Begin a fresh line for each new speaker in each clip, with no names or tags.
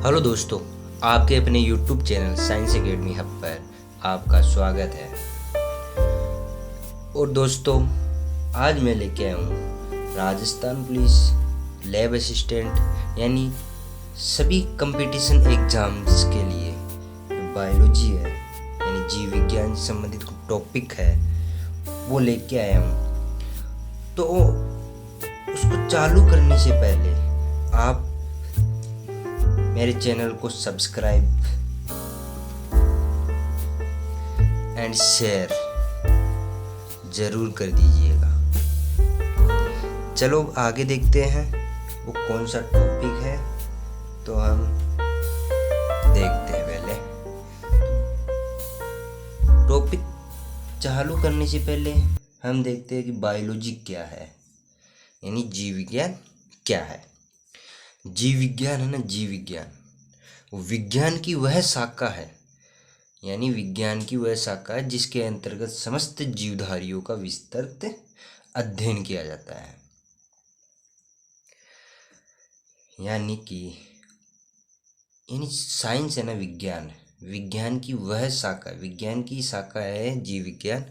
Hello दोस्तों, आपके अपने YouTube channel science academy hub पर आपका स्वागत है। और दोस्तों, आज मैं लेके आया हूँ राजस्थान पुलिस लैब असिस्टेंट यानी सभी कंपटीशन एग्जाम्स के लिए बायोलॉजी है यानी जीव विज्ञान से संबंधित टॉपिक है वो लेके आया हूँ। तो उसको चालू करने से पहले आप मेरे चैनल को सब्सक्राइब एंड शेयर जरूर कर दीजिएगा। चलो आगे देखते हैं वो कौन सा टॉपिक है। तो हम देखते हैं। पहले टॉपिक चालू करने से पहले हम देखते हैं कि बायोलॉजी क्या है यानी जीव विज्ञान क्या है। जीव विज्ञान है ना, जीव विज्ञान विज्ञान की वह शाखा है यानी विज्ञान की वह शाखा है जिसके अंतर्गत समस्त जीवधारियों का विस्तृत अध्ययन किया जाता है। यानी साइंस है ना, विज्ञान की वह शाखा, विज्ञान की शाखा है जीव विज्ञान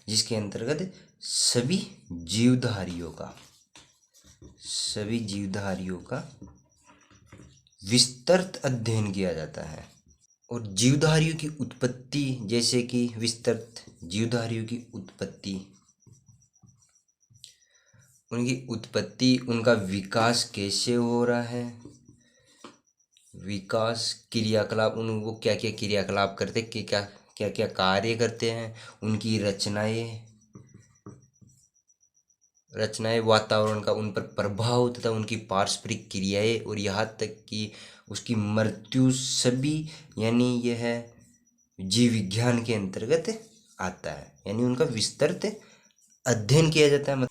जिसके अंतर्गत सभी जीवधारियों का विस्तृत अध्ययन किया जाता है। और जीवधारियों की उत्पत्ति, जैसे कि विस्तृत जीवधारियों की उत्पत्ति, उनका विकास कैसे हो रहा है, विकास क्रियाकलाप, उनको क्या क्या क्रियाकलाप करते, क्या क्या कार्य करते हैं, उनकी रचनाएं, वातावरण का उन पर प्रभाव तथा उनकी पारस्परिक क्रियाएं और यहाँ तक कि उसकी मृत्यु, सभी यानी यह जीव विज्ञान के अंतर्गत आता है। यानी उनका विस्तृत अध्ययन किया जाता है।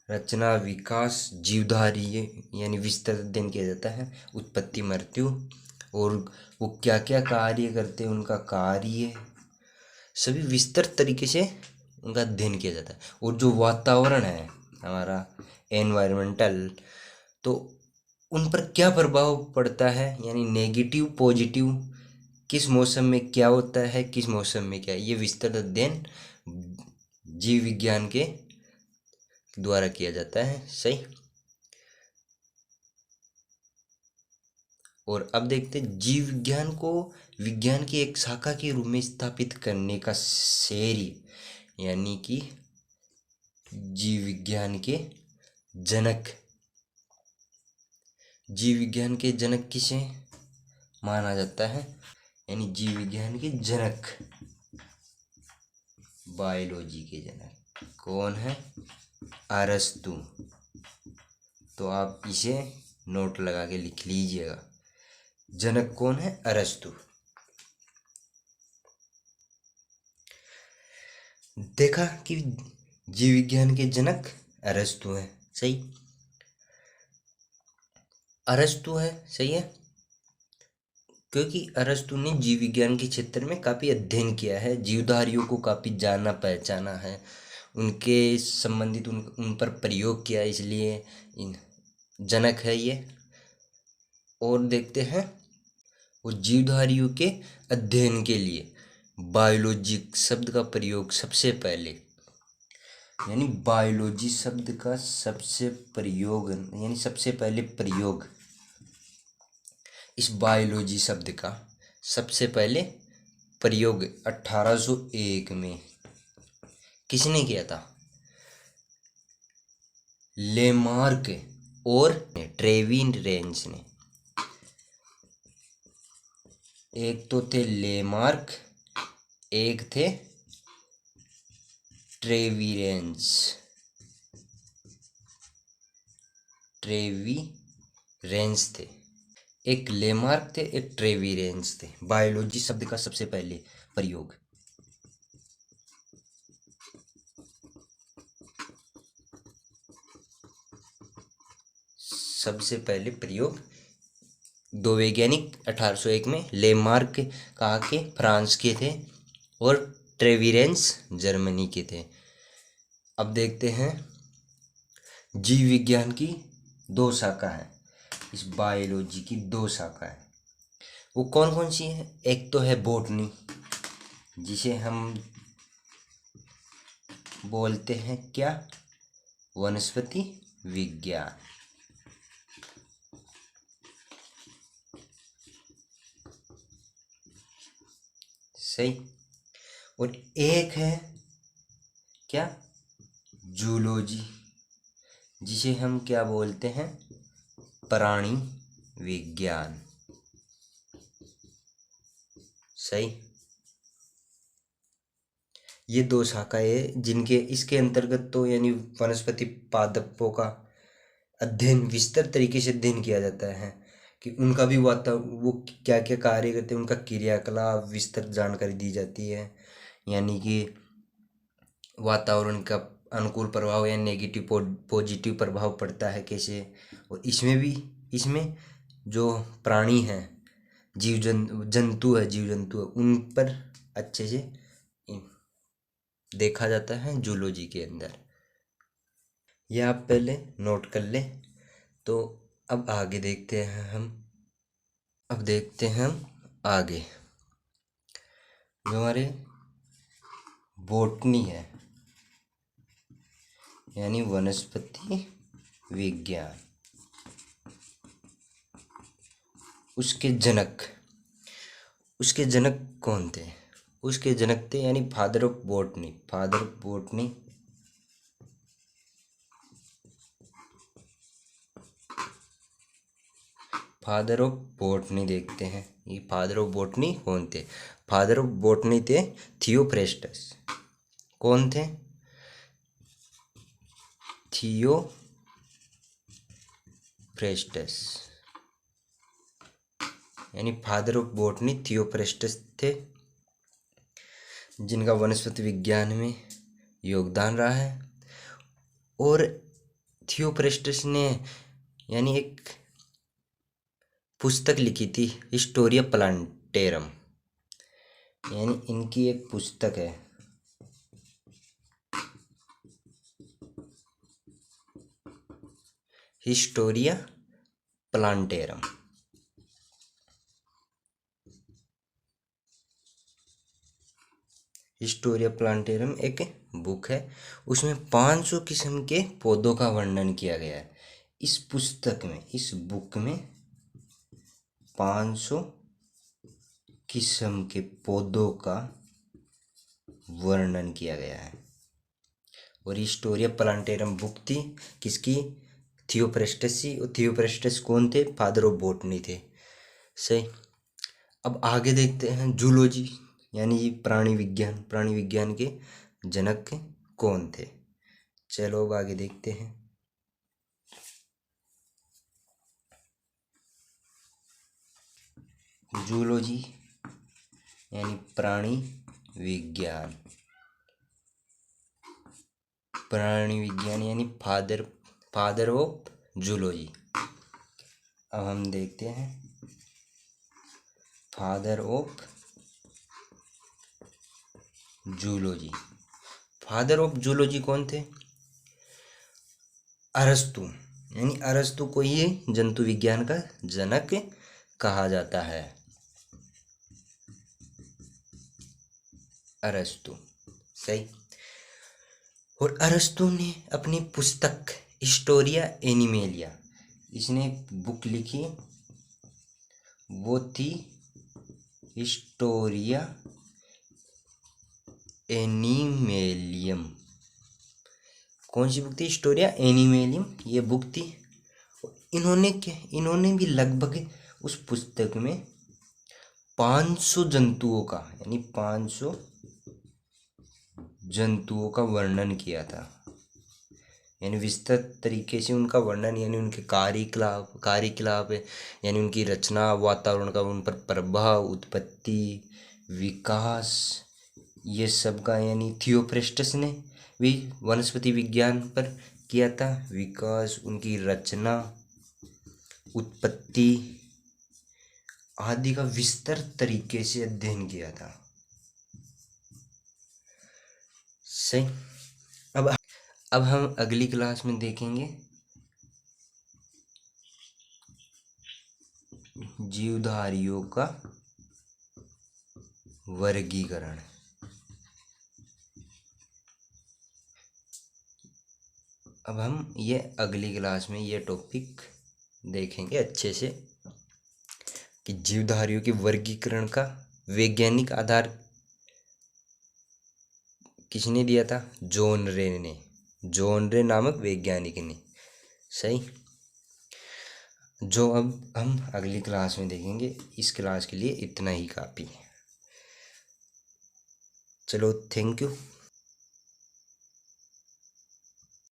रचना, विकास, जीवधारी यानी विस्तृत अध्ययन किया जाता है। उत्पत्ति, मृत्यु और वो क्या क्या कार्य करते हैं, उनका कार्य सभी विस्तृत तरीके से उनका अध्ययन किया जाता है। और जो वातावरण है हमारा एनवायरमेंटल, तो उन पर क्या प्रभाव पड़ता है यानी नेगेटिव पॉजिटिव, किस मौसम में क्या होता है, किस मौसम में क्या है, ये विस्तृत अध्ययन जीव विज्ञान के द्वारा किया जाता है। सही। और अब देखते हैं जीव विज्ञान को विज्ञान की एक शाखा के रूप में स्थापित करने का श्रेय यानी कि जीव विज्ञान के जनक किसे माना जाता है यानी जीव विज्ञान के जनक, बायोलॉजी के जनक कौन है? अरस्तु। तो आप इसे नोट लगा के लिख लीजिएगा, जनक कौन है? अरस्तु। देखा कि जीव विज्ञान के जनक अरस्तु है। सही, अरस्तु है। सही है, क्योंकि अरस्तु ने जीव विज्ञान के क्षेत्र में काफ़ी अध्ययन किया है, जीवधारियों को काफ़ी जाना पहचाना है, उनके संबंधित उन पर प्रयोग किया, इसलिए जनक है ये। और देखते हैं वो जीवधारियों के अध्ययन के लिए बायोलॉजी शब्द का प्रयोग सबसे पहले, यानी बायोलॉजी शब्द का सबसे पहले प्रयोग, इस बायोलॉजी शब्द का सबसे पहले प्रयोग 1801 में किसने किया था? लेमार्क और ट्रेविरेंस ने। एक तो थे लेमार्क, एक थे ट्रेविरेंस थे। एक लेमार्क थे, एक ट्रेविरेंस थे। बायोलॉजी शब्द का सबसे पहले प्रयोग। सबसे पहले प्रयोग दो वैज्ञानिक 1801 में, लेमार्क कहा के फ्रांस के थे और ट्रेविरेंस जर्मनी के थे। अब देखते हैं जीव विज्ञान की दो शाखा है इस बायोलॉजी की दो शाखा है। वो कौन कौन सी है? एक तो है बॉटनी, जिसे हम बोलते हैं क्या? वनस्पति विज्ञान। सही। और एक है क्या? जूलॉजी, जिसे हम क्या बोलते हैं? प्राणी विज्ञान। सही। ये दो शाखाएं जिनके इसके अंतर्गत तो यानी वनस्पति पादपों का अध्ययन विस्तार तरीके से अध्ययन किया जाता है कि उनका भी वो क्या क्या कार्य करते हैं, उनका क्रियाकलाप विस्तृत जानकारी दी जाती है। यानी कि वातावरण का अनुकूल प्रभाव या नेगेटिव पॉजिटिव प्रभाव पड़ता है कैसे। और इसमें जो प्राणी हैं, जंतु है उन पर अच्छे से देखा जाता है जूलॉजी के अंदर। ये आप पहले नोट कर लें। तो अब आगे देखते हैं हम। आगे जो हमारे बॉटनी है यानी वनस्पति विज्ञान, उसके जनक कौन थे? उसके जनक थे यानी father of botany. Father of botany देखते हैं, ये फादर ऑफ बॉटनी कौन थे? फादर ऑफ बॉटनी थे थियोफ्रेस्टस। कौन थे? थियोफ्रेस्टस यानी फादर ऑफ बॉटनी थियोफ्रेस्टस थे, जिनका वनस्पति विज्ञान में योगदान रहा है। और थियोफ्रेस्टस ने यानी एक पुस्तक लिखी थी, हिस्टोरिया प्लांटेरम। यानी इनकी एक पुस्तक है, हिस्टोरिया प्लांटेरम। हिस्टोरिया प्लांटेरम एक बुक है, उसमें 500 किस्म के पौधों का वर्णन किया गया है। इस बुक में 500 किस्म के पौधों का वर्णन किया गया है। और हिस्टोरिया प्लांटेरम बुक थी किसकी? थियोफ्रेस्टस की। और थियोफ्रेस्टस कौन थे? फादर ऑफ बॉटनी थे। सही। अब आगे देखते हैं जूलॉजी यानी प्राणी विज्ञान के जनक कौन थे? चलो अब आगे देखते हैं। जूलॉजी यानी प्राणी विज्ञान यानी फादर ऑफ जूलॉजी। अब हम देखते हैं father of zoology. Father of zoology कौन थे? अरस्तु। यानी अरस्तु को ही जंतु विज्ञान का जनक कहा जाता है। अरस्तु। सही। और अरस्तु ने अपनी पुस्तक हिस्टोरिया एनिमेलिया, इसने बुक लिखी, वो थी हिस्टोरिया एनिमेलियम। कौन सी बुक थी? हिस्टोरिया एनिमेलियम ये बुक थी। इन्होंने भी लगभग उस पुस्तक में 500 जंतुओं का यानी 500 जंतुओं का वर्णन किया था। यानी विस्तृत तरीके से उनका वर्णन, यानी उनके कार्यकलाप यानी उनकी रचना, वातावरण का उन पर प्रभाव, उत्पत्ति, विकास, ये सब का यानी थियोफ्रेस्टस ने भी वनस्पति विज्ञान पर किया था। विकास, उनकी रचना, उत्पत्ति आदि का विस्तृत तरीके से अध्ययन किया था। सही। अब हम अगली क्लास में देखेंगे जीवधारियों का वर्गीकरण। अब हम ये अगली क्लास में ये टॉपिक देखेंगे अच्छे से कि जीवधारियों के वर्गीकरण का वैज्ञानिक आधार किसने दिया था? जॉन रे ने, जॉन रे नामक वैज्ञानिक ने। सही, जो अब हम अगली क्लास में देखेंगे। इस क्लास के लिए इतना ही काफ़ी है। चलो, थैंक यू।